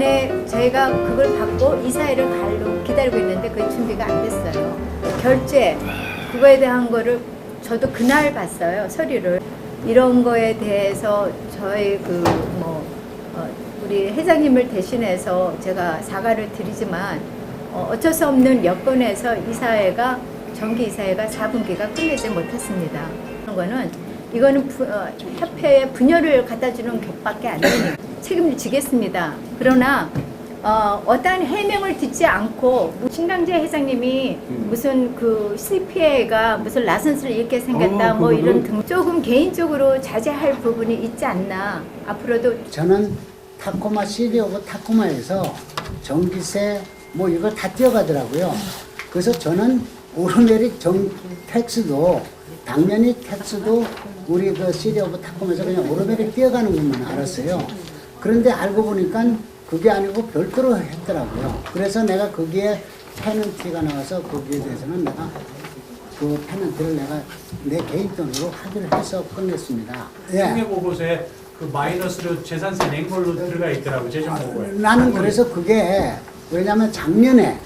이번에 저희가 그걸 받고 이사회를 갈로 기다리고 있는데 그게 준비가 안 됐어요. 결제 그거에 대한 거를 저도 그날 봤어요. 서류를. 이런 거에 대해서 저희 우리 회장님을 대신해서 제가 사과를 드리지만 어쩔 수 없는 여건에서 이사회가 정기 이사회가 4분기가 끝내지 못했습니다. 이거는 협회에 분열을 갖다 주는 격밖에 안 되니 책임을 지겠습니다. 그러나 어떠한 해명을 듣지 않고 신강재 회장님이 무슨 그 CPA가 무슨 라선스를 잃게 생겼다 뭐 이런 등 조금 개인적으로 자제할 부분이 있지 않나. 앞으로도 저는 타코마 시리 오브 타코마에서 전기세 뭐 이걸 다 뛰어가더라고요. 그래서 저는 오르메릭 텍스도 당연히 텍스도 우리 그 시리 오브 타코마에서 그냥 오르메릭 뛰어가는 것만 알았어요. 그런데 알고 보니까 그게 아니고 별도로 했더라고요. 그래서 내가 거기에 페넌티가 나와서 거기에 대해서는 내가 그 페넌티를 내가 내 개인 돈으로 합의를 해서 끝냈습니다. 통계 보고서에 그 마이너스로 재산세 낸 걸로 들어가 있더라고 재정 보고에. 나는 그래서 그게 왜냐면 작년에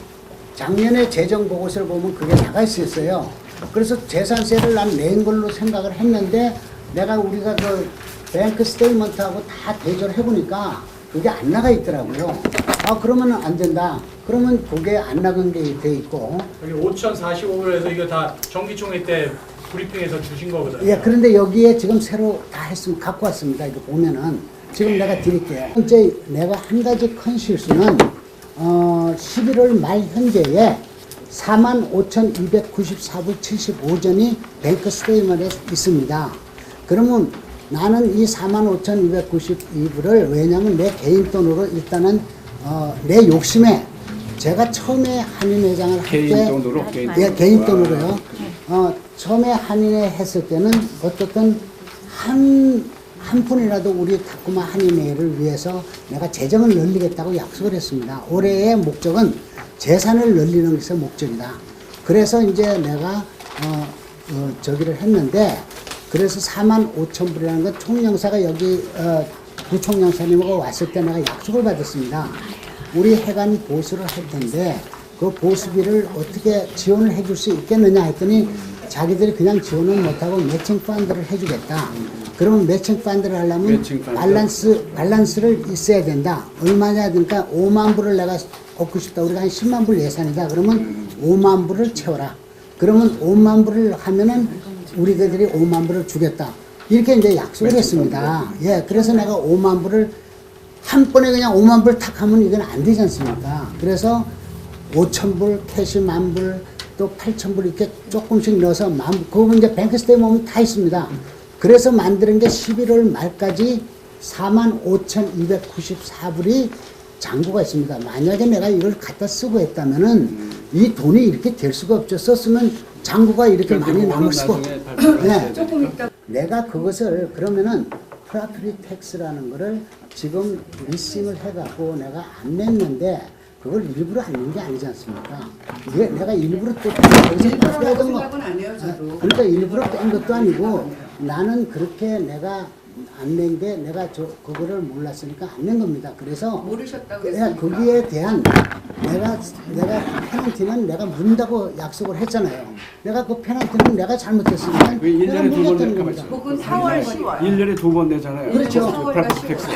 재정 보고서를 보면 그게 나가 있었어요. 그래서 재산세를 난 낸 걸로 생각을 했는데 내가 우리가 그 뱅크 스테이먼트하고 다 대조를 해보니까 그게 안 나가 있더라고요. 아 그러면 안 된다. 그러면 그게 안 나간 게 돼 있고. 여기 5,045불에서 이거 다 정기총회 때 브리핑에서 주신 거거든요. 예, 그런데 여기에 지금 새로 다 했으면 갖고 왔습니다. 이거 보면은 지금 내가 드릴게요. 번째 내가 한 가지 큰 실수는 11월 말 현재에 45,294불 75전이 뱅크 스테이먼트에 있습니다. 그러면 나는 이 45,292불을 왜냐면 내 개인 돈으로 일단은 내 욕심에 제가 처음에 한인회장을 할 때 개인 돈으로요. 처음에 한인회 했을 때는 어떻든 한 푼이라도 우리 타코마 한인회를 위해서 내가 재정을 늘리겠다고 약속을 했습니다. 올해의 목적은 재산을 늘리는 것이 목적이다. 그래서 이제 내가 저기를 했는데 그래서 45,000불이라는 건 총영사가 여기 부총영사님하고 왔을 때 내가 약속을 받았습니다. 우리 해관 보수를 할 텐데 그 보수비를 어떻게 지원을 해줄 수 있겠느냐 했더니 자기들이 그냥 지원을 못하고 매칭 펀드를 해주겠다. 그러면 매칭 펀드를 하려면 밸런스를 있어야 된다. 얼마냐 그러니까 5만 불을 내가 얻고 싶다. 우리가 한 10만 불 예산이다. 그러면 5만 불을 채워라. 그러면 5만 불을 하면은 우리들이 5만 불을 주겠다. 이렇게 이제 약속을 했습니다. 예, 그래서 내가 5만 불을 한 번에 그냥 5만 불 탁 하면 이건 안 되지 않습니까? 그래서 5,000불, 캐시 10,000불, 또 8,000불 이렇게 조금씩 넣어서 그거 이제 뱅크 스테이먼트 다 있습니다. 그래서 만드는 게 11월 말까지 45,294불이 잔고가 있습니다. 만약에 내가 이걸 갖다 쓰고 했다면은 이 돈이 이렇게 될 수가 없죠. 썼으면 잔고가 이렇게 많이 남을 수가 없죠. 네. 내가 그것을 그러면은 프라프리 텍스라는 거를 지금 리싱을 해갖고 내가 안 냈는데 그걸 일부러 안 낸 게 아니지 않습니까? 이게 내가 일부러 또 여기서 빼던 거 그러니까 일부러 뺀 것도 아니고 나는 그렇게 내가 안 낸 게 내가 그거를 몰랐으니까 안 낸 겁니다. 그래서 모르셨다고 했으니까. 거기에 대한 내가 페널티는 내가 문다고 약속을 했잖아요. 내가 그 페널티는 내가 잘못했으니까 내가 1년에 두 번 겁니다. 혹은 4월, 10월. 1년에 두 번 내잖아요. 그렇죠. 프라퍼티 텍스.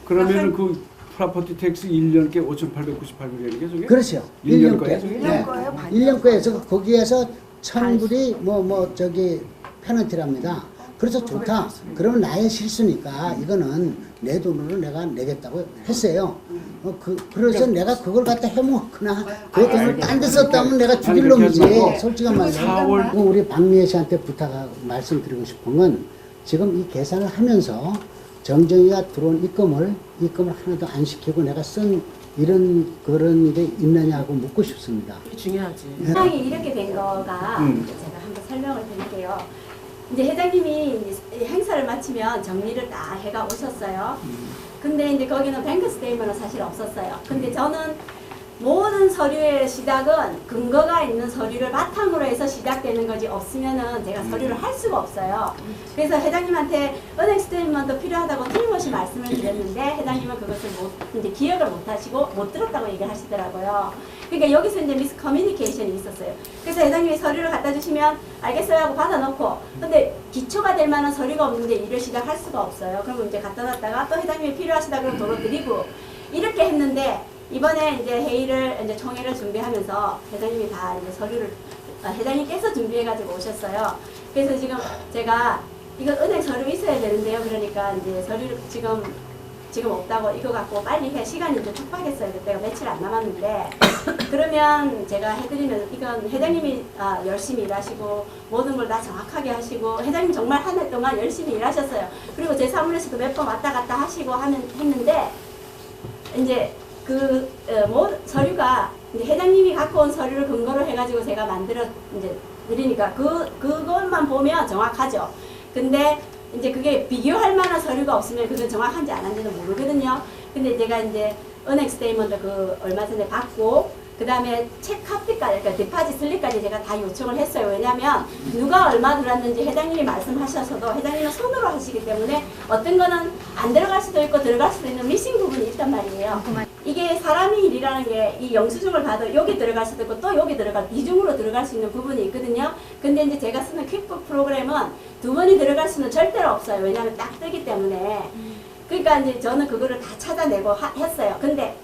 그러면은 그 프라퍼티 텍스 1년께 5,898불이라는 게 저게? 그렇죠. 1년 거예요? 1년 거예요? 1년 거에서 거기에서 1,000불이 저기 페널티랍니다. 그래서 좋다. 그러면 나의 실수니까 이거는 내 돈으로 내가 내겠다고 했어요. 그래서 내가 그걸 갖다 해먹거나 그 돈을 딴 데 썼다면 내가 죽일 놈이지. 솔직한 말로. 우리 박미애 씨한테 말씀드리고 싶은 건 지금 이 계산을 하면서 정정이가 들어온 입금을 하나도 안 시키고 내가 쓴 그런 게 있느냐고 묻고 싶습니다. 중요하지. 상황이 이렇게 된 거가 제가 한번 설명을 드릴게요. 이제 회장님이 행사를 마치면 정리를 다 해가 오셨어요. 근데 이제 거기는 뱅크 스테이먼은 사실 없었어요. 근데 저는 모든 서류의 시작은 근거가 있는 서류를 바탕으로 해서 시작되는 거지 없으면은 제가 서류를 할 수가 없어요. 그래서 회장님한테 은행 스테이트먼트 필요하다고 틀림없이 말씀을 드렸는데 회장님은 그것을 이제 기억을 못 하시고 못 들었다고 얘기하시더라고요. 그러니까 여기서 이제 미스 커뮤니케이션이 있었어요. 그래서 회장님이 서류를 갖다 주시면 알겠어요 하고 받아놓고 근데 기초가 될 만한 서류가 없는데 일을 시작할 수가 없어요. 그러면 이제 갖다 놨다가 또 회장님이 필요하시다 그러면 도로 드리고 이렇게 했는데 이번에 이제 회의를 이제 총회를 준비하면서 회장님이 다 이제 서류를 회장님께서 준비해가지고 오셨어요. 그래서 지금 제가 이거 은행 서류 있어야 되는데요. 그러니까 이제 서류를 지금 없다고 이거 갖고 빨리 해 시간이 이제 촉박했어요. 그때가 며칠 안 남았는데 그러면 제가 해드리면 이건 회장님이 열심히 일하시고 모든 걸 다 정확하게 하시고 회장님 정말 한 해 동안 열심히 일하셨어요. 그리고 제 사무실에서도 몇 번 왔다 갔다 하시고 했는데 이제 서류가 이제 회장님이 갖고 온 서류를 근거로 해가지고 제가 만들어 이제 드리니까 그것만 보면 정확하죠. 근데 이제 그게 비교할 만한 서류가 없으면 그건 정확한지 안 한지는 모르거든요. 근데 제가 이제 은행 스테이트먼트 얼마 전에 받고 그 다음에 책 카피까지, 그러니까 디파짓 슬립까지 제가 다 요청을 했어요. 왜냐하면 누가 얼마 들었는지 회장님이 말씀하셔서도 회장님은 손으로 하시기 때문에 어떤 거는 안 들어갈 수도 있고 들어갈 수도 있는 미싱 부분이 있단 말이에요. 이게 사람이 일이라는 게 이 영수증을 봐도 여기 들어갈 수도 있고 또 여기 이중으로 들어갈 수 있는 부분이 있거든요. 근데 이제 제가 쓰는 퀵북 프로그램은 두 번이 들어갈 수는 절대로 없어요. 왜냐하면 딱 뜨기 때문에. 그러니까 이제 저는 그거를 다 찾아내고 했어요. 근데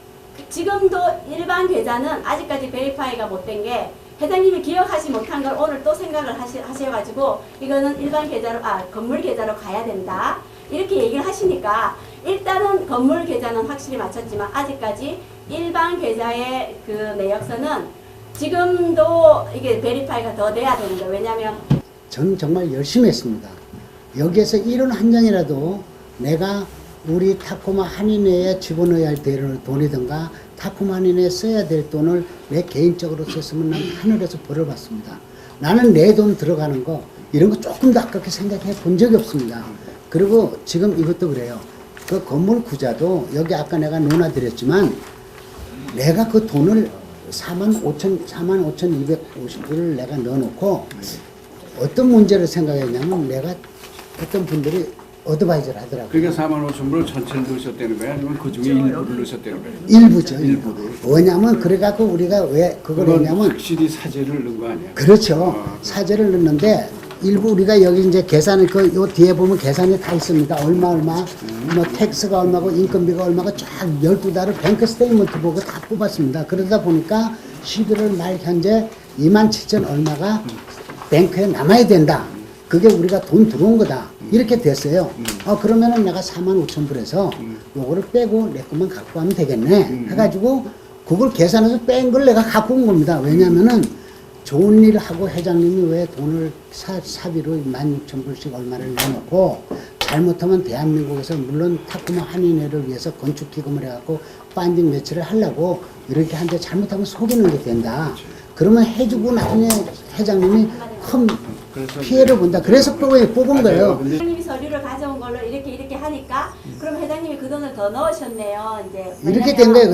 지금도 일반 계좌는 아직까지 베리파이가 못 된 게 회장님이 기억하지 못한 걸 오늘 또 생각을 하셔가지고 이거는 일반 계좌로 건물 계좌로 가야 된다 이렇게 얘기를 하시니까 일단은 건물 계좌는 확실히 맞췄지만 아직까지 일반 계좌의 그 내역서는 지금도 이게 베리파이가 더 돼야 되는 거예요. 왜냐하면 저는 정말 열심히 했습니다. 여기에서 이런 한 장이라도 내가 우리 타코마 한인회에 집어넣어야 할 돈이든가 타코마 한인회에 써야 될 돈을 내 개인적으로 썼으면 난 하늘에서 벌을 받습니다. 나는 내 돈 들어가는 거 이런 거 조금 더 아깝게 생각해 본 적이 없습니다. 그리고 지금 이것도 그래요. 그 건물 구자도 여기 아까 내가 논하드렸지만 내가 그 돈을 45,250불을 내가 넣어놓고 어떤 문제를 생각했냐면 내가 어떤 분들이 어드바이저를 하더라고요. 그러니까 45,000불을 전체를 넣으셨다는 거야? 아니면 그 중에 일부를 넣으셨다는 거야? 일부죠, 일부. 왜냐면 그래갖고 우리가 왜 그걸 했냐면 확실히 사재를 넣은 거 아니야? 그렇죠. 사재를 넣는데 일부 우리가 여기 이제 계산을 요 뒤에 보면 계산이 다 있습니다. 얼마 뭐 텍스가 얼마고 인건비가 얼마고 쫙 12달을 뱅크 스테이트먼트 보고 다 뽑았습니다. 그러다 보니까 11월 말 현재 27,000 얼마가 뱅크에 남아야 된다. 그게 우리가 돈 들어온 거다. 이렇게 됐어요. 그러면은 내가 45,000불에서 요거를 빼고 내 것만 갖고 가면 되겠네. 해가지고 그걸 계산해서 뺀 걸 내가 갖고 온 겁니다. 왜냐면은 좋은 일 하고 회장님이 왜 돈을 사비로 16,000불씩 얼마를 내놓고 잘못하면 대한민국에서 물론 타코마 한인회를 위해서 건축기금을 해갖고 펀딩 매치를 하려고 이렇게 하는데 잘못하면 속이는 게 된다. 그러면 해주고 나중에 회장님이 큰 피해를 본다. 그래서 뽑은 거예요. 회장님이 서류를 가져온 걸로 이렇게 하니까 그럼 회장님이 그 돈을 더 넣으셨네요. 이제 이렇게 된 거예요.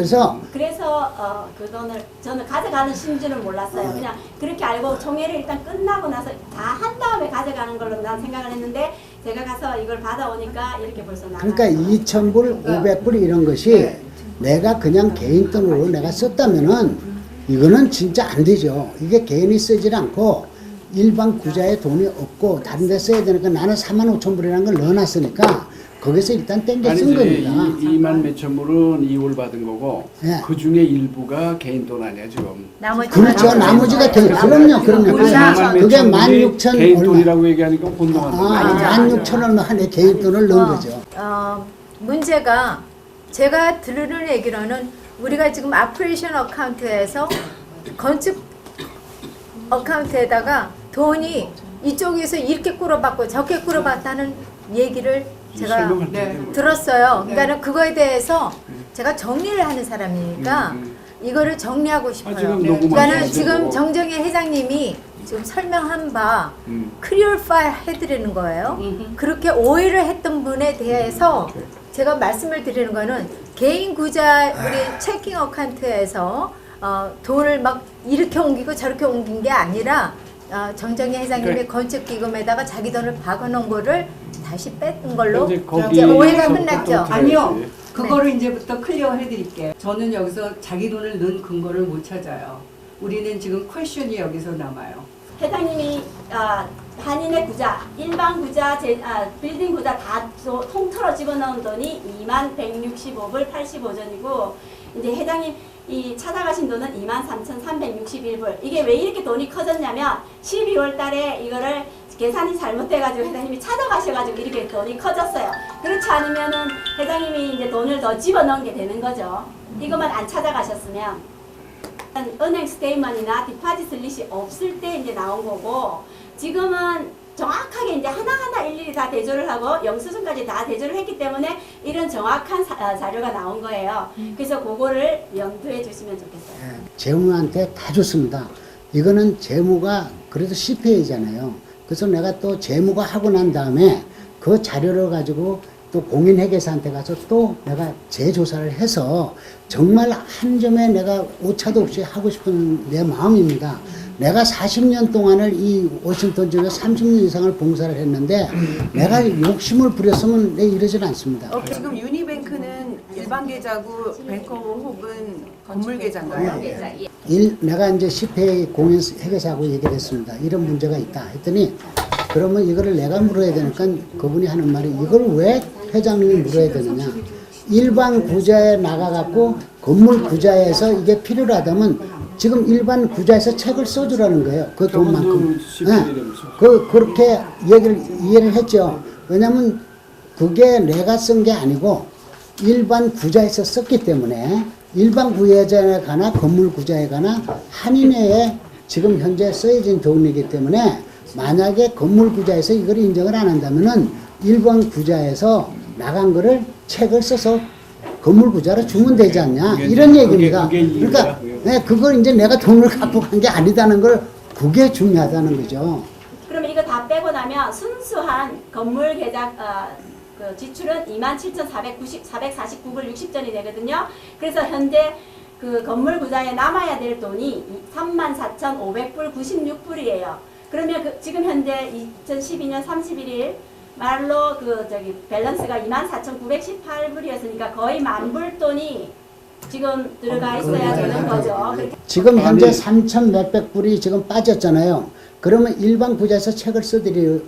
그래서 그 돈을 저는 가져가는 심지는 몰랐어요. 그냥 그렇게 알고 총회를 일단 끝나고 나서 다 한 다음에 가져가는 걸로 난 생각을 했는데 제가 가서 이걸 받아오니까 이렇게 벌써 나가. 그러니까 2,000불, 500불 이런 것이 내가 그냥 개인 돈으로 내가 썼다면은 이거는 진짜 안 되죠. 이게 개인이 쓰질 않고 일반 구자의 돈이 없고 다른 데 써야 되니까 나는 45,000불이라는 걸 넣어놨으니까 거기서 일단 땡겨 쓴 겁니다. 2만 몇천 불은 이월 받은 거고 네. 그 중에 일부가 개인 돈 아니야 지금? 그렇죠. 나머지가 그럼요. 그게 16,000 개인 얼마. 돈이라고 얘기하니까 혼동한다. 16,000 얼마 내 개인 돈을 넣은 거죠. 문제가 제가 들은 얘기로는 우리가 지금 아프레이션 어카운트에서 건축 어카운트에다가 돈이 이쪽에서 이렇게 꾸러받고 저렇게 꾸러받다는 얘기를 제가 들었어요. 그러니까 그거에 대해서 제가 정리를 하는 사람이니까 이거를 정리하고 싶어요. 그러니까 지금 정정혜 회장님이 지금 설명한 바 클리어파이 해드리는 거예요. 그렇게 오해를 했던 분에 대해서 제가 말씀을 드리는 거는 개인 구자 우리 체킹 어카운트에서 돈을 막 이렇게 옮기고 저렇게 옮긴 게 아니라 정정희 회장님이 그래. 건축기금에다가 자기 돈을 박아놓은 거를 다시 뺐던 걸로 이제 이제 거기에 오해가 또 끝났죠. 들어야지. 아니요. 그거를 이제부터 클리어 해드릴게요. 저는 여기서 자기 돈을 넣은 근거를 못 찾아요. 우리는 지금 퀘션이 여기서 남아요. 회장님이 한인의 구자, 일반 구자, 빌딩 구자 다 통틀어 집어넣은 돈이 21,165불 85전이고 이제 회장님 이 찾아가신 돈은 23,361불. 이게 왜 이렇게 돈이 커졌냐면 12월 달에 이거를 계산이 잘못돼가지고 회장님이 찾아가셔가지고 이렇게 돈이 커졌어요. 그렇지 않으면은 회장님이 이제 돈을 더 집어넣은 게 되는 거죠. 이것만 안 찾아가셨으면. 은행 스테이먼이나 디파짓 슬릿이 없을 때 이제 나온 거고 지금은 정확하게 이제 하나하나 일일이 다 대조를 하고 영수증까지 다 대조를 했기 때문에 이런 정확한 자료가 나온 거예요. 그래서 그거를 염두해 주시면 좋겠어요. 재무한테 다 줬습니다. 이거는 재무가 그래도 CPA잖아요. 그래서 내가 또 재무가 하고 난 다음에 그 자료를 가지고 또 공인회계사한테 가서 또 내가 재조사를 해서 정말 한 점에 내가 오차도 없이 하고 싶은 내 마음입니다. 내가 40년 동안을 이 워싱턴 지역에 30년 이상을 봉사를 했는데 내가 욕심을 부렸으면 내 이러진 않습니다. 지금 유니뱅크는 일반 계좌고 뱅커 혹은 건물 계좌인가요? 내가 이제 CPA 공인회계사하고 얘기를 했습니다. 이런 문제가 있다 했더니 그러면 이거를 내가 물어야 되니까 그분이 하는 말이 이걸 왜 회장님이 물어야 되느냐. 일반 구자에 나가갖고 건물 구자에서 이게 필요하다면 지금 일반 구자에서 책을 써주라는 거예요. 그 돈만큼. 그렇게 이해를 했죠. 왜냐면 그게 내가 쓴 게 아니고 일반 구자에서 썼기 때문에 일반 구자에 가나 건물 구자에 가나 한인회에 지금 현재 써진 돈이기 때문에 만약에 건물 구자에서 이걸 인정을 안 한다면은 일반 구자에서 나간 거를 책을 써서 건물 구자로 주면 되지 않냐 이런 얘기입니다. 그러니까 그걸 이제 내가 돈을 갖고 간 게 아니다는 걸 그게 중요하다는 거죠. 그러면 이거 다 빼고 나면 순수한 건물 계좌 그 지출은 27,449불 60전이 되거든요. 그래서 현재 그 건물 구자에 남아야 될 돈이 34,500불 96불이에요. 그러면 지금 현재 2012년 31일 말로 밸런스가 24,918불이었으니까 거의 만불 돈이 지금 들어가 있어야 되는 거죠. 그렇게 지금 현재 3천 몇백 불이 지금 빠졌잖아요. 그러면 일반 구자에서 책을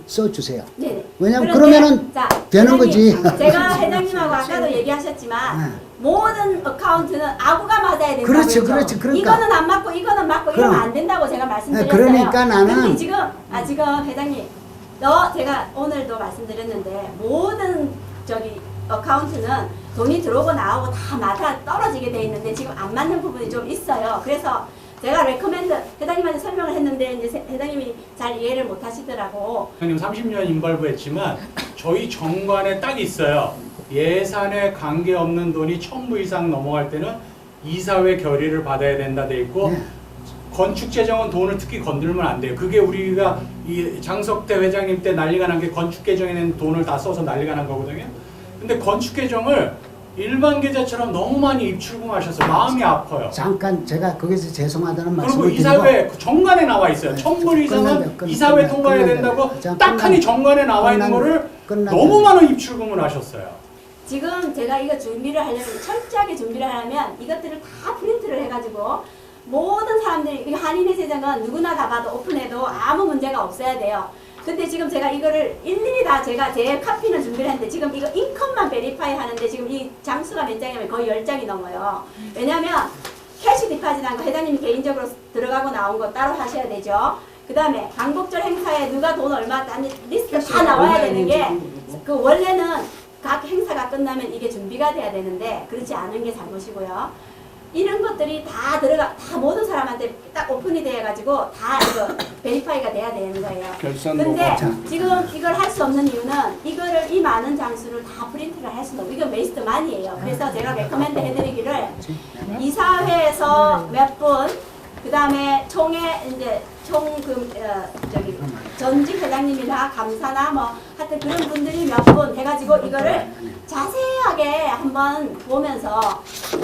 써주세요. 네네. 왜냐면 그런데, 그러면은 자, 되는 회장님, 거지. 제가 회장님하고 아까도 얘기하셨지만 모든 어카운트는 아구가 맞아야 된다고 그렇지, 했죠. 그렇지. 그러니까. 이거는 안 맞고 이거는 맞고 그럼. 이러면 안 된다고 제가 말씀드렸어요. 그러니까 나는 근데 지금 회장님 제가 오늘도 말씀드렸는데 모든 어카운트는 돈이 들어오고 나오고 다 맞아 떨어지게 돼 있는데 지금 안 맞는 부분이 좀 있어요. 그래서 제가 회장님한테 설명을 했는데 이제 회장님이 잘 이해를 못 하시더라고. 회장님 30년 인벌브했지만 저희 정관에 딱 있어요. 예산에 관계없는 돈이 1,000부 이상 넘어갈 때는 이사회 결의를 받아야 된다 돼 있고 건축재정은 돈을 특히 건들면 안 돼요. 그게 우리가 이 장석태 회장님 때 난리가 난 게 건축계정에는 돈을 다 써서 난리가 난 거거든요. 근데 건축계정을 일반 계좌처럼 너무 많이 입출금하셔서 마음이 아파요. 잠깐 제가 거기서 죄송하다는 그리고 말씀을 드리고 이사회 정관에 나와 있어요. 1,000불 이상은 이사회 통과해야 된다고 딱하니 정관에 나와 있는 거를 너무 많은 입출금을 하셨어요. 지금 제가 이거 준비를 하려면 철저하게 준비를 하려면 이것들을 다 프린트를 해가지고 모든 사람들이 이 한인의 세정은 누구나 다 봐도 오픈해도 아무 문제가 없어야 돼요. 근데 지금 제가 이거를 일일이 다 제가 제 카피는 준비를 했는데 지금 이거 인컴만 베리파이 하는데 지금 이 장수가 몇 장이면 거의 10장이 넘어요. 왜냐면 캐시 디파짓한 거 회장님이 개인적으로 들어가고 나온 거 따로 하셔야 되죠. 그 다음에 광복절 행사에 누가 돈 얼마 땄는지 리스트 다 나와야 되는 게 그 원래는 각 행사가 끝나면 이게 준비가 돼야 되는데 그렇지 않은 게 잘못이고요. 이런 것들이 다 모든 사람한테 딱 오픈이 돼가지고 다 이거 베리파이가 돼야 되는 거예요. 근데 지금 이걸 할 수 없는 이유는 이거를 이 많은 장수를 다 프린트를 할 수는 없고 이건 웨이스트 많이에요. 그래서 제가 레커멘드 해드리기를 이사회에서 몇 분 그다음에 총회 이제 저기 전직 회장님이나 감사나 뭐 하여튼 그런 분들이 몇 분 해가지고 이거를 자세하게 한번 보면서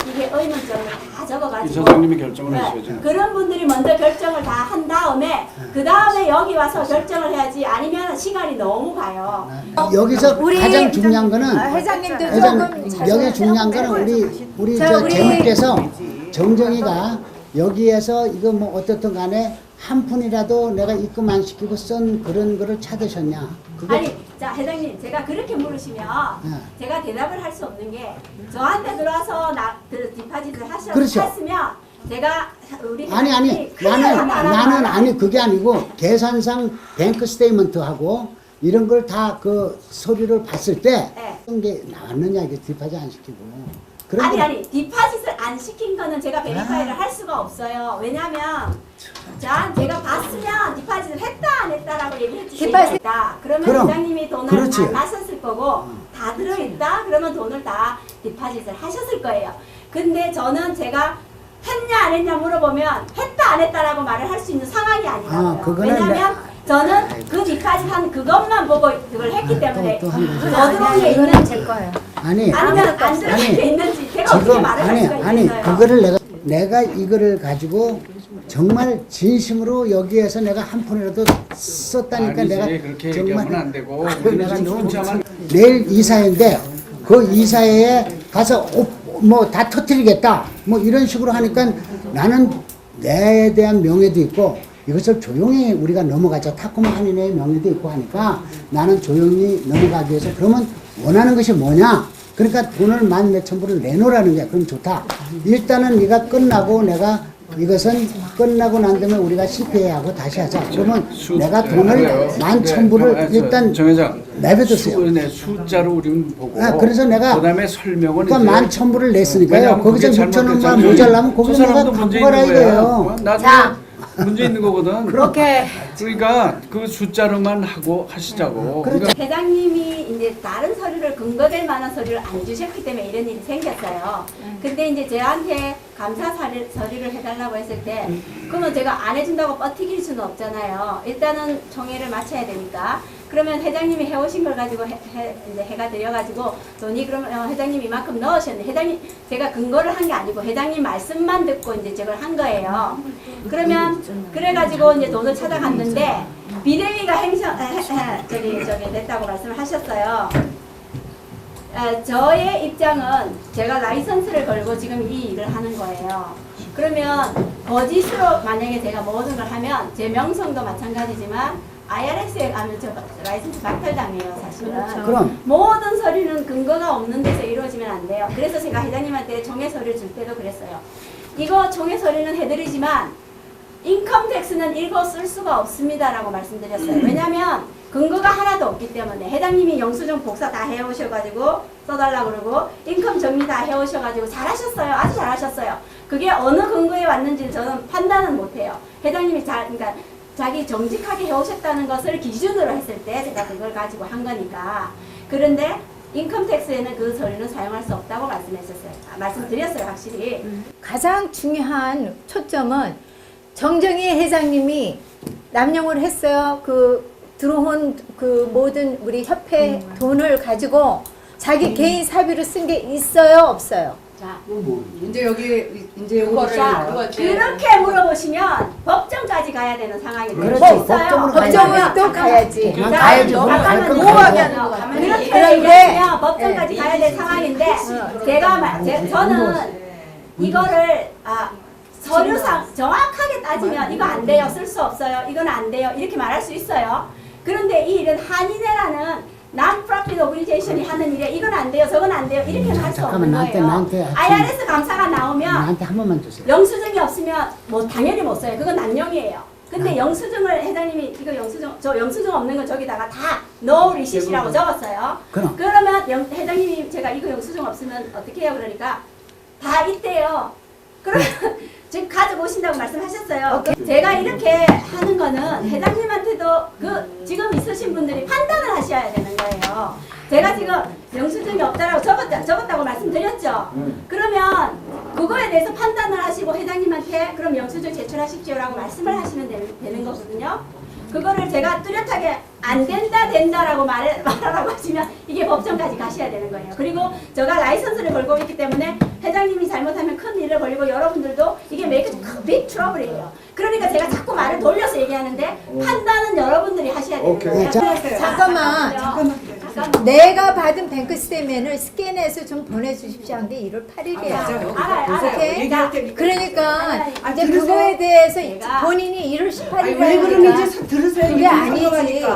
이게 의문점을 다 이 적어가지고 사장님이 결정을 네, 하셔야죠. 그런 분들이 먼저 결정을 다 한 다음에 그 다음에 여기 와서 결정을 해야지 아니면 시간이 너무 가요. 여기서 가장 중요한 거는 회장님도 회장, 조금 여기 중요한 거는 우리 저 재무께서 정정이가 여기에서 이거 뭐 어떻든 간에 한 푼이라도 내가 입금 안 시키고 쓴 그런 거를 찾으셨냐? 그거 아니, 자 회장님 제가 그렇게 물으시면 제가 대답을 할 수 없는 게 저한테 들어와서 디파짓을 그렇죠. 하셨으면 제가 우리 아니 회장님이 큰일 나는 났다라는 아니 그게 아니고 계산상 뱅크 스테이먼트하고 이런 걸 다 그 서류를 봤을 때 네. 어떤 게 나왔느냐 이게 디파짓 안 시키고 그런 거- 아니 디파짓을 안 시킨 거는 제가 베리파이를 할 수가 없어요. 왜냐면 제가 봤으면 디파짓을 했다 안 했다라고 얘기해 주시면 디파짓- 있다. 그러면 그럼, 회장님이 돈을 그렇지. 다 마셨을 거고 다 들어있다. 그러면 돈을 다 디파짓을 하셨을 거예요. 근데 저는 제가 했냐 안 했냐 물어보면 했다 안 했다라고 말을 할 수 있는 상황이 아니라고요. 그거는 왜냐면 저는 그 디파짓 한 그것만 보고 그걸 했기 때문에 또 한 가지. 더 들어온 게 이거는 있는지 제 거예요. 아니 아니면 안 들어온 아니, 게 있는지 제가 어떻게 지금 말을 할 수가 아니 있겠어요. 그거를 내가 이거를 가지고 정말 진심으로 여기에서 내가 한 푼이라도 썼다니까 아니지, 내가 그렇게 정말 얘기하면 안 되고 내가 우리는 너무 숫자만 내일 이사회인데 그 이사회에 가서 뭐 다 터뜨리겠다 뭐 이런 식으로 하니까 나는 내에 대한 명예도 있고 이것을 조용히 우리가 넘어가자 타코마 한인의 명예도 있고 하니까 나는 조용히 넘어가기 위해서 그러면 원하는 것이 뭐냐 그러니까 돈을 10,000 불을 내놓으라는 게 그럼 좋다 일단은 네가 끝나고 내가 이것은 끝나고 난 다음에 우리가 CPA하고 다시 하자 그러면 내가 돈을 10,000 불을 일단 정 회장 내버려두세요. 숫자로 우리는 보고 그래서 내가 그다음에 설명은 그러니까 이제 10,000 불을 냈으니까요. 왜냐면 거기서 그게 6,000원만 잘못됐잖아요. 모자라면 거기서 저 내가 사람도 문제 갖고 가라 있는 거예요. 이거예요. 나중에 자. 문제 있는 거거든. 그렇게 그러니까 그 숫자로만 하고 하시자고. 그렇죠. 그러니까 회장님이 이제 다른 서류를 근거될 만한 서류를 안 주셨기 때문에 이런 일이 생겼어요. 근데 이제 저한테 감사 서류를 해달라고 했을 때, 그러면 제가 안 해준다고 버티길 수는 없잖아요. 일단은 총회를 마쳐야 되니까. 그러면 회장님이 해오신 걸 가지고 이제 해가 드려가지고 돈이 그러면 회장님이 이만큼 넣으셨네. 회장님 제가 근거를 한 게 아니고 회장님 말씀만 듣고 이제 저걸 한 거예요. 그러면 그래가지고 이제 돈을 찾아갔는데 비대위가 저기 됐다고 말씀을 하셨어요. 저의 입장은 제가 라이선스를 걸고 지금 이 일을 하는 거예요. 그러면 거짓으로 만약에 제가 모든 걸 하면 제 명성도 마찬가지지만 IRS에 가면 저 라이선스 박탈당해요, 사실은. 그럼 모든 서류는 근거가 없는 데서 이루어지면 안 돼요. 그래서 제가 회장님한테 총회 서류 줄 때도 그랬어요. 이거 총회 서류는 해드리지만 인컴 텍스는 읽어 쓸 수가 없습니다라고 말씀드렸어요. 왜냐하면 근거가 하나도 없기 때문에 회장님이 영수증 복사 다 해오셔가지고 써달라고 그러고 인컴 정리 다 해오셔가지고 잘하셨어요. 아주 잘하셨어요. 그게 어느 근거에 왔는지 저는 판단은 못해요. 회장님이 그러니까 자기 정직하게 해오셨다는 것을 기준으로 했을 때 제가 그걸 가지고 한 거니까. 그런데 인컴텍스에는 그 서류는 사용할 수 없다고 말씀드렸어요, 확실히. 가장 중요한 초점은 정정희 회장님이 남용을 했어요. 그 들어온 그 모든 우리 협회 돈을 가지고 자기 개인 사비로 쓴 게 있어요, 없어요? 자, 이제 여기 이제 요거를 자, 그렇게 물어보시면 법정까지 가야 되는 상황이 그렇죠. 있어요. 법정으로 법정은 또 가야지. 아, 자, 가야죠. 잠깐만요. 갈 모호하게 거면 하는 거 같아요. 그렇게 그런데 얘기하면 법정까지 가야 될 상황인데 저는 이거를 서류상 정확하게 따지면 이거 안 돼요, 쓸 수 없어요, 이건 안 돼요 이렇게 말할 수 있어요. 그런데 이 일은 한인회라는 non-profit organization이 하는 일에 이건 안 돼요, 저건 안 돼요 이렇게는 할 수 잠깐만, 없는 거예요. 나한테 IRS 감사가 나오면 나한테 한 번만 주세요. 영수증이 없으면 뭐 당연히 못 써요. 그건 남용이에요. 근데 영수증을 회장님이 이거 저 영수증 없는 거 저기다가 다 no receipt,이라고 적었어요. 그러면 회장님이 제가 이거 영수증 없으면 어떻게 해요? 그러니까 다 있대요. 그러면 지금 가져오신다고 말씀하셨어요. 제가 이렇게 하는 거는 회장님한테도 지금 있으신 분들이 판단을 하셔야 되는 거예요. 제가 지금 영수증이 없다라고 적었다고 말씀드렸죠. 그러면 그거에 대해서 판단을 하시고 회장님한테 그럼 영수증 제출하십시오라고 말씀을 하시면 되는 거거든요. 그거를 제가 뚜렷하게 안 된다 된다라고 말하라고 하시면 이게 법정까지 가셔야 되는 거예요. 그리고 제가 라이선스를 걸고 있기 때문에 회장님이 잘못하면 큰 일을 벌리고 여러분들도 이게 빅 트러블이에요. 그러니까 제가 자꾸 말을 돌려서 얘기하는데 판단은 여러분들이 하셔야 되는 오케이. 거예요. 잠깐만. 내가 받은 뱅크 스테이트먼을 스캔해서 좀 보내주십시오 한 게 1월 8일이야. 알아요. 오케이? 그러니까 아니, 이제 들으세요. 그거에 대해서 내가- 본인이 1월 아니 왜 그러면 18일이니까 이제 들으세요. 그게 이렇게 아니지. 아니, 설명하니까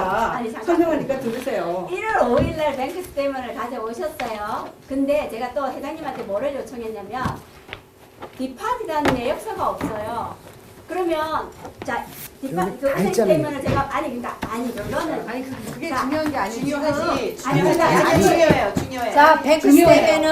잠깐. 설명하니까 들으세요. 1월 5일날 뱅크 스테이트먼을 가져오셨어요. 근데 제가 또 회장님한테 뭐를 요청했냐면 디파트라는 내역서가 없어요. 그러면 자 디파트 여기 다 뱅크 있잖아요. 스테이트먼을 제가 아니 그거는 아니 그게 자, 중요한 게 아니고 아니, 중요해요 중요해요. 자 뱅크 스테이트먼은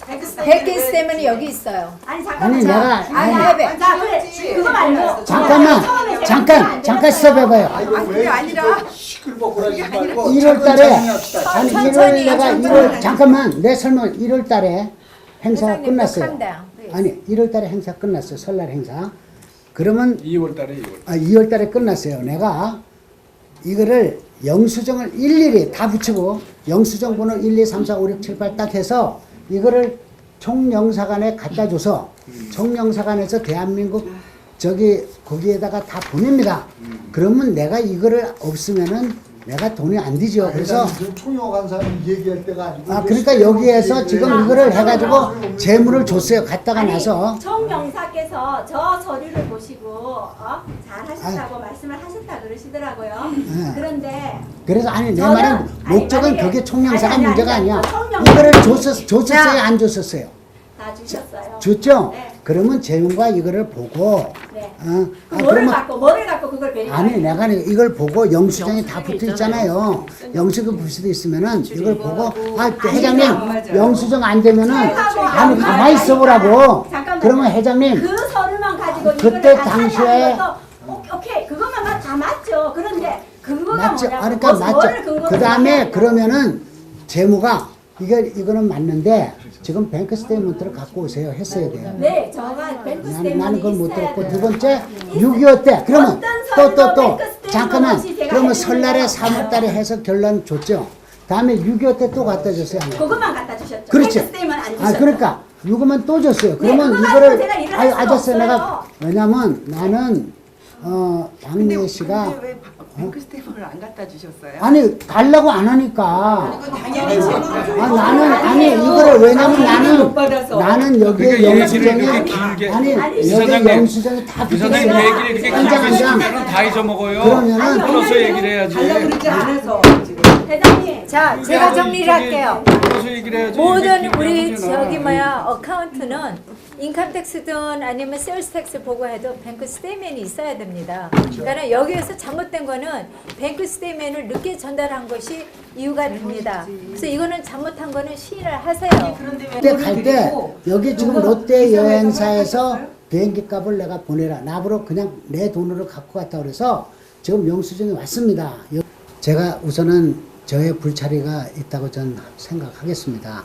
뱅크 스테이트먼이 여기 있어요. 아니 잠깐만. 아니, 자, 내가- 아니, 해봐. 자 그래 그거 말고 잠깐만, 처음에 제가 잠깐 안 스톱해봐요. 아니 그게 아니라 시끌벅 그러지 말고 1월 달에, 아니, 1월 천천히, 내가 천천히. 1월, 잠깐만, 내 설명, 1월 달에 행사가 회장님, 끝났어요. calm down. 아니, 1월 달에 행사 끝났어요. 설날 행사. 그러면 2월 달에 2월. 2월 달에 끝났어요. 내가 이거를 영수증을 일일이 다 붙이고 영수증 번호 1, 2, 3, 4, 5, 6, 7, 8 딱 해서 이거를 총영사관에 갖다 줘서 총영사관에서 대한민국 저기 거기에다가 다 보냅니다. 그러면 내가 이거를 없으면은 내가 돈이 안 되죠. 그래서 총영한 사람이 얘기할 때가 아니고 그러니까 여기에서 지금 이거를 해가지고 재물을 줬어요. 갔다가 나서 총영사께서 저 서류를 보시고 잘 하신다고 말씀을 하셨다 그러시더라고요. 네. 그런데 그래서 아니 내 저는- 말은 목적은 아니, 그게 총영사가 아니, 문제가 아니, 아니야. 총영사. 이거를 줬었어요, 안 줬었어요? 다 주셨어요. 줬죠? 네. 그러면 재물과 이거를 보고 네. 아, 뭐를 갖고 그걸 베리파이 아니 내가 이걸 보고 영수증이 다 붙어 있잖아요. 영수증 붙어 있으면은 이걸 보고 회장님 안 맞아요. 영수증 안 되면은 하고 아니 안 가만히 있어 보라고. 잠깐만요. 그러면 회장님 그 서류만 가지고 그때 이거를 다 당시에- 처리하는 것도 오케이 그것만 다 맞죠. 그런데 그거가 맞죠? 뭐냐고 그러니까 뭐를 맞죠. 근거로 그 다음에 얘기하냐고. 그러면은 재무가 이거는 맞는데 지금 뱅크 스테이트먼트를 갖고 오세요. 했어야 돼요. 네, 저가 뱅크 나는 스테이트먼이 그걸 못 있어야 들었고 돼요. 두 번째 6.25 때 그러면 어떤 서류도 또 뱅크 스테이트먼 잠깐만 없이 제가 그러면 해드리는 설날에 거예요. 3월달에 해서 결론 줬죠. 다음에 6.25 때 또 갖다 줬어요. 그것만 갖다 주셨죠. 그렇지. 뱅크 스테이트먼 안 주셨죠. 그러니까 이거만 또 줬어요. 그러면 그거 이거를 가지고 제가 일을 할 수가 아저씨 내가 없어요. 왜냐면 나는 박미애 씨가 근데 왜 뱅크스테이블을 안 갖다 주셨어요? 아니 달라고 안 하니까 당연히 아니 이거를 왜냐면 못 받아서. 나는 여기에 그러니까 영수증이 얘기를 이렇게 길게 아니 이 여기 사장님, 영수증이 다 이 붙어 사장님 있어요. 얘기를 이렇게 한 장, 길게 한 장. 시키면 다 잊어먹어요. 그러면은 풀어서 얘기를 해야지. 달라고 그러지 않아서 지금. 대장님, 자 제가 정리를 할게요. 풀어서 얘기를 해야지. 모든 이게 우리 길게 하면 저기 되나. 뭐야 어카운트는 인컴택스든 아니면 세일스택스 보고해도 뱅크 스테이트먼이 있어야 됩니다. 그러니까 여기에서 잘못된 거는 뱅크 스테이트먼을 늦게 전달한 것이 이유가 됩니다. 그래서 이거는 잘못한 거는 시인을 하세요. 그때 갈 때 여기 지금 롯데 여행사에서 비행기 값을 내가 보내라. 나보러 그냥 내 돈으로 갖고 갔다 그래서 지금 영수증이 왔습니다. 제가 우선은 저의 불찰이가 있다고 전 생각하겠습니다.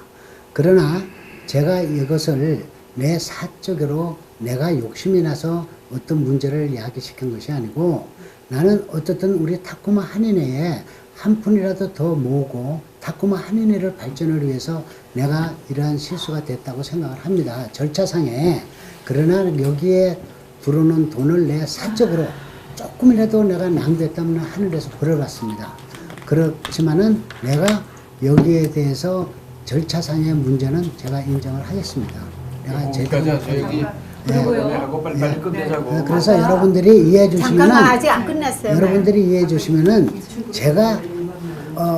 그러나 제가 이것을 내 사적으로 내가 욕심이 나서 어떤 문제를 야기시킨 것이 아니고 나는 어떻든 우리 타코마 한인회에 한 푼이라도 더 모으고 타코마 한인회를 발전을 위해서 내가 이러한 실수가 됐다고 생각을 합니다. 절차상에. 그러나 여기에 들어오는 돈을 내 사적으로 조금이라도 내가 낭비했다면 하늘에서 벌을 받습니다. 그렇지만은 내가 여기에 대해서 절차상의 문제는 제가 인정을 하겠습니다. 내가 제대로 끝내자, 저 얘기. 하고 빨리 끝내자고. 그래서 여러분들이 이해해 주시면은 잠깐만 아직 안 끝났어요. 여러분들이 이해해 주시면은 제가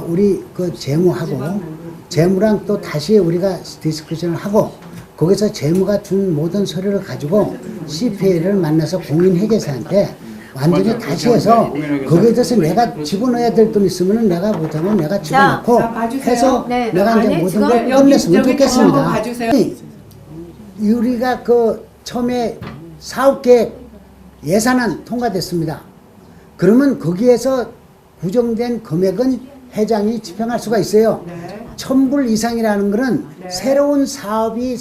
우리 그 재무하고 재무랑 또 다시 우리가 디스커션을 하고 거기서 재무가 준 모든 서류를 가지고 CPA를 만나서 공인회계사한테 완전히 맞아. 다시 해서 공인회계사. 거기에 대해서 내가 집어넣어야 될 돈 있으면은 내가 못하면 내가 집어넣고 자, 봐주세요. 해서 네. 내가 이제 아니, 모든 지금 걸 여기 끝냈으면 저기 좋겠습니다. 한번 봐주세요. 우리가 그 처음에 사업계획 예산안 통과됐습니다. 그러면 거기에서 구정된 금액은 회장이 집행할 수가 있어요. 네. 1000불 이상이라는 것은 네. 새로운 사업이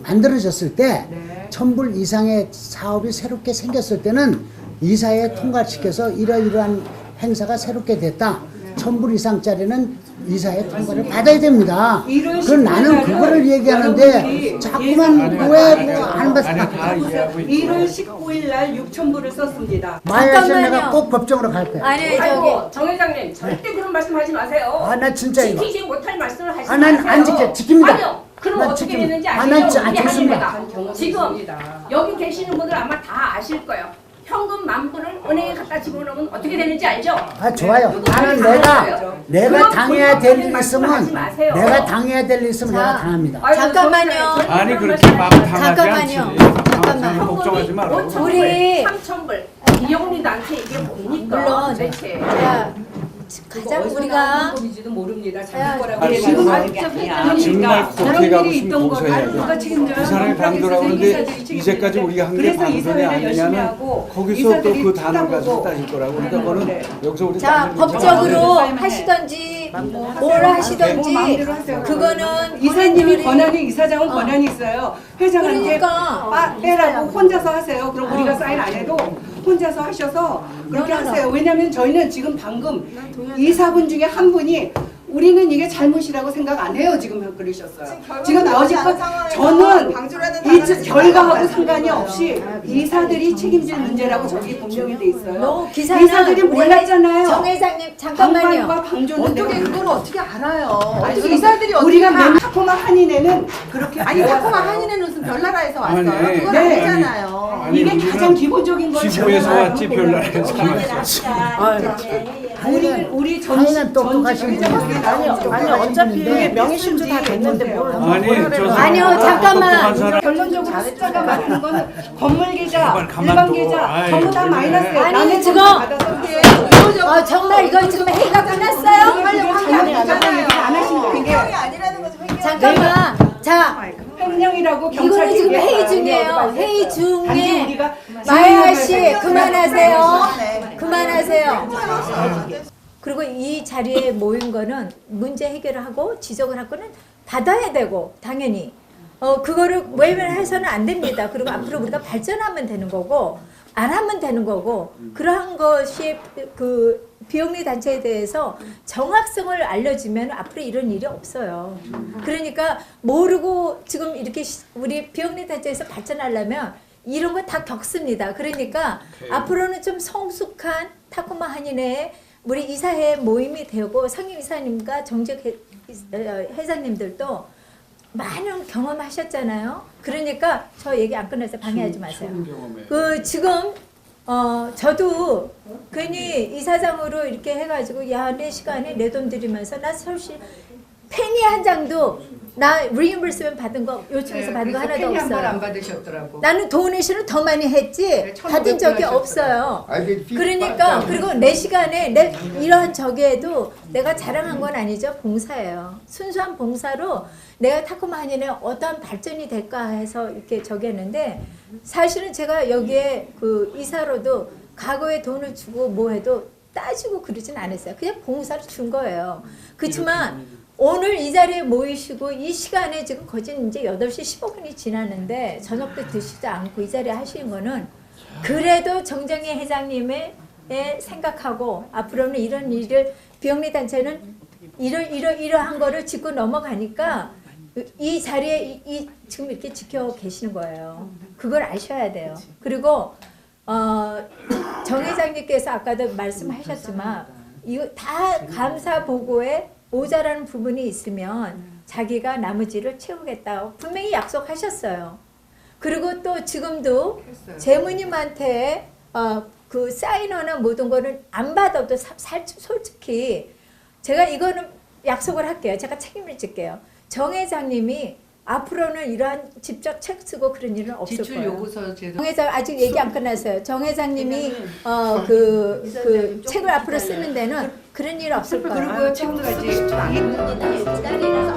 만들어졌을 때 네. 1000불 이상의 사업이 새롭게 생겼을 때는 이사회에 통과시켜서 이러이러한 행사가 새롭게 됐다. 1000불 이상짜리는 이사회 통과를 받아야 됩니다. 그럼 나는 그거를 얘기하는데 자꾸만 왜안 받아? 아니 다 이해하고 있고. 1월 19일 날 6,000불을 썼습니다. 마야시 내가 잠깐만요. 꼭 법정으로 갈 거야. 아니 아이고 정 회장님 절대 그런 말씀하지 마세요. 아, 나 진짜 이거. 지키지 못할 말씀을 하시지 아, 난 마세요. 안 지켜. 지킵니다. 아니요. 그럼 난 어떻게 지킵니다. 되는지 아, 아시죠? 난 지- 아, 우리 좋습니다. 한일회가 지금 여기 계시는 분들 아마 다 아실 거예요. 현금 10,000불을 은행에 갖다 집어넣으면 어떻게 되는지 알죠? 아 좋아요. 나는 내가 그럼 당해야 될 일 말씀하지 있으면 마세요. 내가 당해야 될 일 있으면 내가 당합니다. 아이고, 잠깐만요. 절대 아니 그런 그렇게 말씀 막 하시지 당하지 않지. 잠깐만요. 당하지 걱정하지 마라. 5,000불, 우리- 3,000불 비영리한테 이게 뭡니까? 물론 도대체. 자, 가장 우리가 법인지도 모릅니다. 야, 자기 거라고 아니, 지금 정말 그러니까 그렇게 그런 가고 일이 있으면 있던 거를 고소해야죠. 누가 책임져요? 그 사람이 반도라는데 이제까지 우리가 한 게 그래서 반도냐 이사회를 열심히 아니냐는 하고 거기서 또 이사들이 그 단어를 가지고 쳐다보고 따질 거라고. 그러니까 그거는 여기서 우리 자 따지는 문제가 법적으로 아니에요. 하시던지 뭘 뭐 하시던지 마음대로 하세요. 그거는 이사님이 우리- 권한이 이사장은 권한이 있어요. 회장한테 그러니까. 빼라고 혼자서 하세요. 그럼 우리가 사인 안 해도 혼자서 하셔서 그렇게 하세요. 왜냐하면 저희는 지금 방금 이사분 중에 한 분이 우리는 이게 잘못이라고 생각 안 해요. 지금 그러셨어요. 지금 여지껏 저는 이 결과하고 상관이 없이 이사들이 책임질 문제라고 저기 분명히 돼 있어요. 너 기사는 이사들이 몰랐잖아요. 정 회장님 잠깐만요. 방관과 방조는 어떻게 내가 그걸 어떻게 알아요? 아니, 어떻게 이사들이 어떻게 우리가 다- 맨 타코마 한인회는 그렇게 아니 배웠어요. 타코마 한인회는 무슨 별나라에서 왔어요? 아니, 그건 네. 아니잖아요. 아니, 이게 우리는 가장 기본적인 걸 지구에서 제가 왔지 하고 별나라에서 있는 왔지. 우리 당연한 똑똑하신 분이 아니 어차피 이게 명의신주 다 됐는데 뭘 아니 저 사람 아니요, 잠깐만. 똑똑한 사람. 결론적으로 숫자가 맞는 거는 건물 계좌, 제발 일반 가만둬. 계좌 아이, 전부 다 그래. 마이너스예요. 아니, 남의 지금- 돈 받아서 정말 이거 지금 회의가 끝났어요? 안 하신 이게 잠깐만. 자 횡령이라고 이거는 경찰이 지금 얘기했어요. 회의 중이에요. 어디 회의 봤어요? 단지 중에 우리가 마야 씨 증명을 그만하세요. 네. 그만하세요. 그리고 이 자리에 모인 거는 문제 해결을 하고 지적을 하고는 받아야 되고 당연히 그거를 외면해서는 안 됩니다. 그리고 앞으로 우리가 발전하면 되는 거고 안 하면 되는 거고 그러한 것이 그 비영리 단체에 대해서 정확성을 알려주면 앞으로 이런 일이 없어요. 그러니까 모르고 지금 이렇게 우리 비영리 단체에서 발전하려면 이런 거 다 겪습니다. 그러니까 앞으로는 좀 성숙한 타코마 한인회 우리 이사회 모임이 되고 상임 이사님과 정직 회장님들도 많은 경험하셨잖아요. 그러니까 저 얘기 안 끝났어요. 방해하지 마세요. 그 지금 저도 괜히 이사장으로 이렇게 해가지고 야 내 시간에 내 돈 들이면서 나 사실 페니 한 장도 나 리임버스먼트 받은 거 요청해서 받은 거 하나도 한번 안 없어요. 받으셨더라고. 나는 도네이션을 더 많이 했지 네, 받은 적이 1,500 없어요. 알게 그러니까 그리고 내 시간에 내 이러한 저기에도 내가 자랑한 건 아니죠. 봉사예요. 순수한 봉사로 내가 타코마 한인회 어떠한 발전이 될까 해서 이렇게 저기 했는데 사실은 제가 여기에 그 이사로도 과거에 돈을 주고 뭐 해도 따지고 그러진 않았어요. 그냥 봉사를 준 거예요. 그렇지만 오늘 이 자리에 모이시고 이 시간에 지금 거진 이제 8시 15분이 지났는데 저녁도 드시지 않고 이 자리에 하시는 거는 그래도 정정희 회장님의 생각하고 앞으로는 이런 일을 비영리 단체는 이러한 거를 짚고 넘어가니까 이 자리에 지금 이렇게 지켜 계시는 거예요. 그걸 아셔야 돼요. 그리고 정 회장님께서 아까도 말씀하셨지만 이거 다 감사 보고에 모자라는 부분이 있으면 자기가 나머지를 채우겠다고 분명히 약속하셨어요. 그리고 또 지금도 재무님한테 그 사인어나 모든 거는 안 받아도 솔직히 제가 이거는 약속을 할게요. 제가 책임을 질게요. 정 회장님이 앞으로는 이러한 직접 책 쓰고 그런 일은 없을 지출 거예요. 요구서 제도 정 회장 아직 얘기 안 끝났어요. 정 회장님이 그 책을 앞으로 쓰는 데는 그런 일 없을 거예요. 그리고 책도 가지. 기다리라.